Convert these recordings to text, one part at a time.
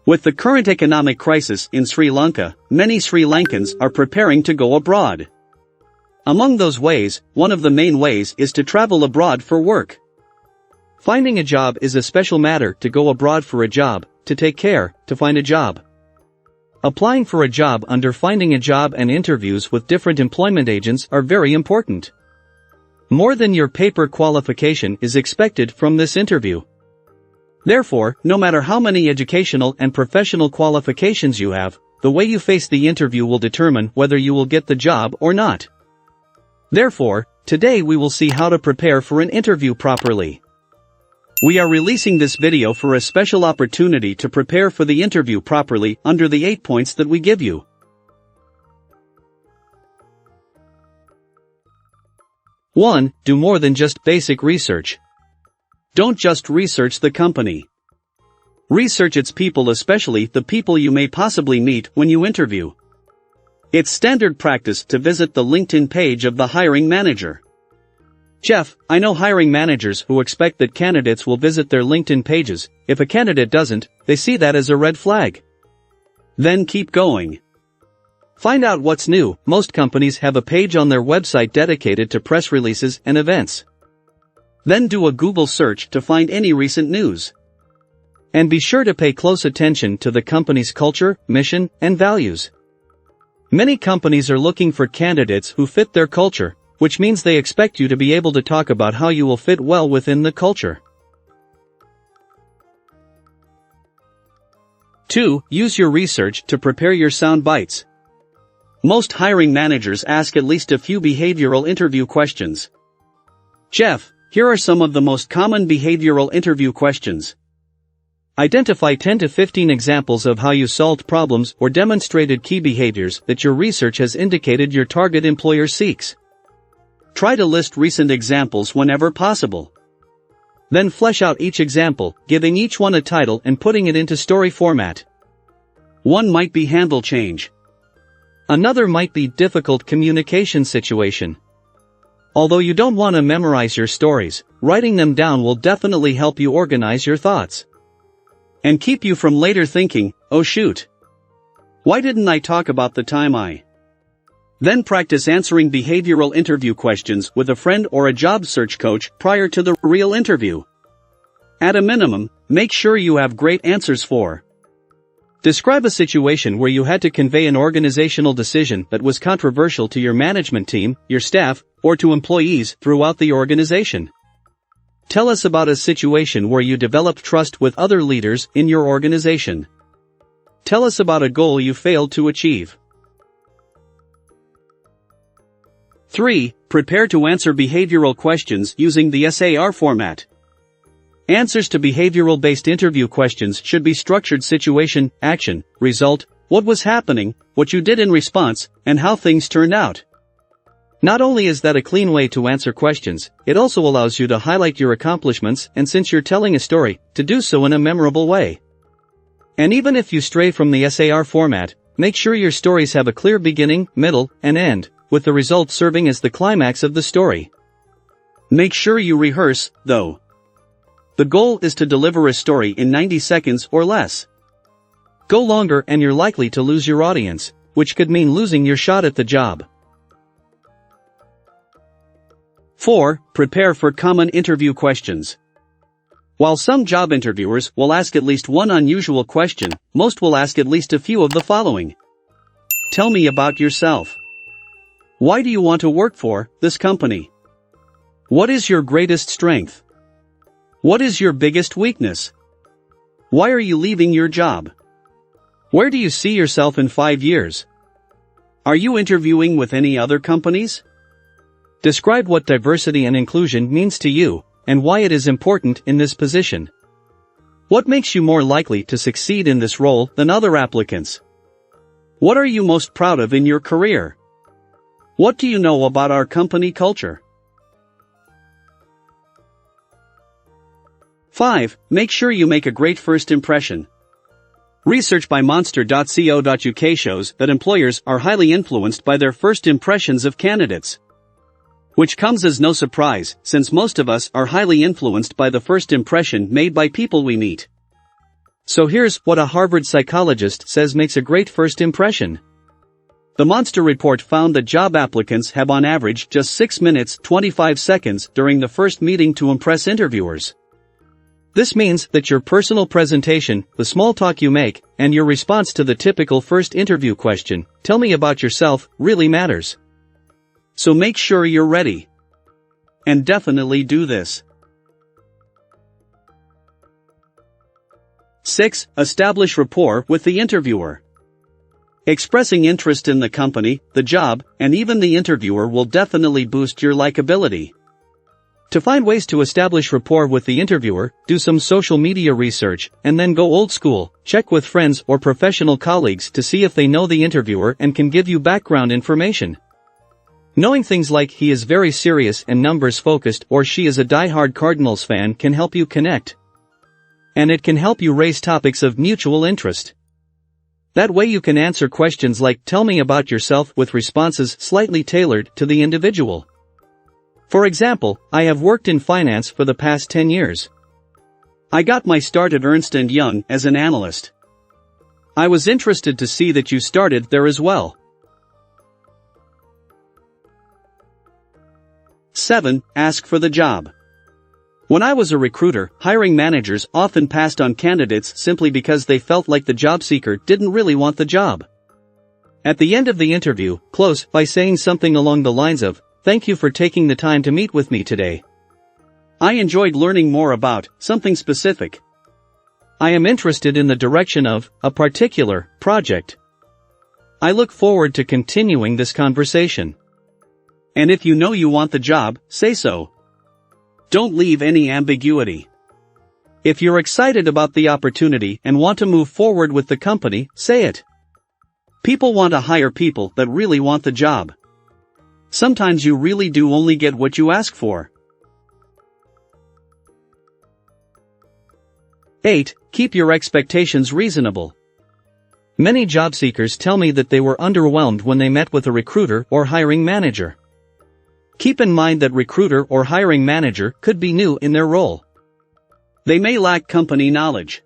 With the current economic crisis in Sri Lanka, many Sri Lankans are preparing to go abroad. Among those ways, one of the main ways is to travel abroad for work. Finding a job is a special matter. To go abroad for a job, to take care, to find a job. Applying for a job under finding a job and interviews with different employment agents are very important. More than your paper qualification is expected from this interview. Therefore, no matter how many educational and professional qualifications you have, the way you face the interview will determine whether you will get the job or not. Therefore, today we will see how to prepare for an interview properly. We are releasing this video for a special opportunity to prepare for the interview properly under the 8 points that we give you. 1. Do more than just basic research. Don't just research the company. Research its people, especially the people you may possibly meet when you interview. It's standard practice to visit the LinkedIn page of the hiring manager. Jeff, I know hiring managers who expect that candidates will visit their LinkedIn pages. If a candidate doesn't, they see that as a red flag. Then keep going. Find out what's new. Most companies have a page on their website dedicated to press releases and events. Then do a Google search to find any recent news. And be sure to pay close attention to the company's culture, mission, and values. Many companies are looking for candidates who fit their culture, which means they expect you to be able to talk about how you will fit well within the culture. 2. Use your research to prepare your sound bites. Most hiring managers ask at least a few behavioral interview questions. Jeff, here are some of the most common behavioral interview questions. Identify 10 to 15 examples of how you solved problems or demonstrated key behaviors that your research has indicated your target employer seeks. Try to list recent examples whenever possible. Then flesh out each example, giving each one a title and putting it into story format. One might be handle change. Another might be difficult communication situation. Although you don't want to memorize your stories, writing them down will definitely help you organize your thoughts. And keep you from later thinking, oh shoot. Why didn't I talk about the time I... Then practice answering behavioral interview questions with a friend or a job search coach prior to the real interview. At a minimum, make sure you have great answers for. Describe a situation where you had to convey an organizational decision that was controversial to your management team, your staff, or to employees throughout the organization. Tell us about a situation where you developed trust with other leaders in your organization. Tell us about a goal you failed to achieve. 3. Prepare to answer behavioral questions using the SAR format. Answers to behavioral-based interview questions should be structured: situation, action, result, what was happening, what you did in response, and how things turned out. Not only is that a clean way to answer questions, it also allows you to highlight your accomplishments, and since you're telling a story, to do so in a memorable way. And even if you stray from the SAR format, make sure your stories have a clear beginning, middle, and end, with the result serving as the climax of the story. Make sure you rehearse, though. The goal is to deliver a story in 90 seconds or less. Go longer and you're likely to lose your audience, which could mean losing your shot at the job. 4. Prepare for common interview questions. While some job interviewers will ask at least one unusual question, most will ask at least a few of the following. Tell me about yourself. Why do you want to work for this company? What is your greatest strength? What is your biggest weakness? Why are you leaving your job? Where do you see yourself in 5 years? Are you interviewing with any other companies? Describe what diversity and inclusion means to you, and why it is important in this position. What makes you more likely to succeed in this role than other applicants? What are you most proud of in your career? What do you know about our company culture? 5. Make sure you make a great first impression. Research by monster.co.uk shows that employers are highly influenced by their first impressions of candidates. Which comes as no surprise, since most of us are highly influenced by the first impression made by people we meet. So here's what a Harvard psychologist says makes a great first impression. The Monster Report found that job applicants have on average just 6 minutes 25 seconds during the first meeting to impress interviewers. This means that your personal presentation, the small talk you make, and your response to the typical first interview question, "Tell me about yourself," really matters. So make sure you're ready. And definitely do this. 6. Establish rapport with the interviewer. Expressing interest in the company, the job, and even the interviewer will definitely boost your likability. To find ways to establish rapport with the interviewer, do some social media research, and then go old school, check with friends or professional colleagues to see if they know the interviewer and can give you background information. Knowing things like he is very serious and numbers focused or she is a die-hard Cardinals fan can help you connect. And it can help you raise topics of mutual interest. That way you can answer questions like "Tell me about yourself" with responses slightly tailored to the individual. For example, I have worked in finance for the past 10 years. I got my start at Ernst & Young as an analyst. I was interested to see that you started there as well. 7. Ask for the job. When I was a recruiter, hiring managers often passed on candidates simply because they felt like the job seeker didn't really want the job. At the end of the interview, close by saying something along the lines of, "Thank you for taking the time to meet with me today. I enjoyed learning more about something specific. I am interested in the direction of a particular project. I look forward to continuing this conversation." And if you know you want the job, say so. Don't leave any ambiguity. If you're excited about the opportunity and want to move forward with the company, say it. People want to hire people that really want the job. Sometimes you really do only get what you ask for. 8. Keep your expectations reasonable. Many job seekers tell me that they were underwhelmed when they met with a recruiter or hiring manager. Keep in mind that recruiter or hiring manager could be new in their role. They may lack company knowledge.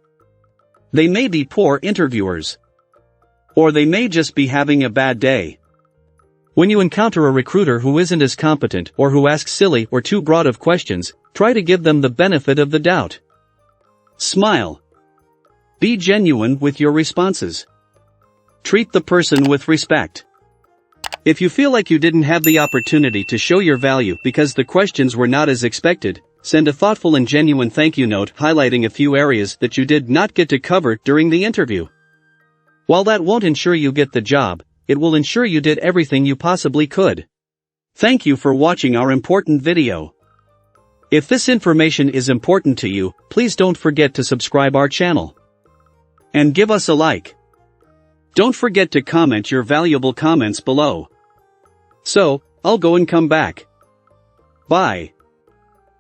They may be poor interviewers. Or they may just be having a bad day. When you encounter a recruiter who isn't as competent or who asks silly or too broad of questions, try to give them the benefit of the doubt. Smile. Be genuine with your responses. Treat the person with respect. If you feel like you didn't have the opportunity to show your value because the questions were not as expected, send a thoughtful and genuine thank you note highlighting a few areas that you did not get to cover during the interview. While that won't ensure you get the job, it will ensure you did everything you possibly could. Thank you for watching our important video. If this information is important to you, please don't forget to subscribe our channel. And give us a like. Don't forget to comment your valuable comments below. So, I'll go and come back. Bye.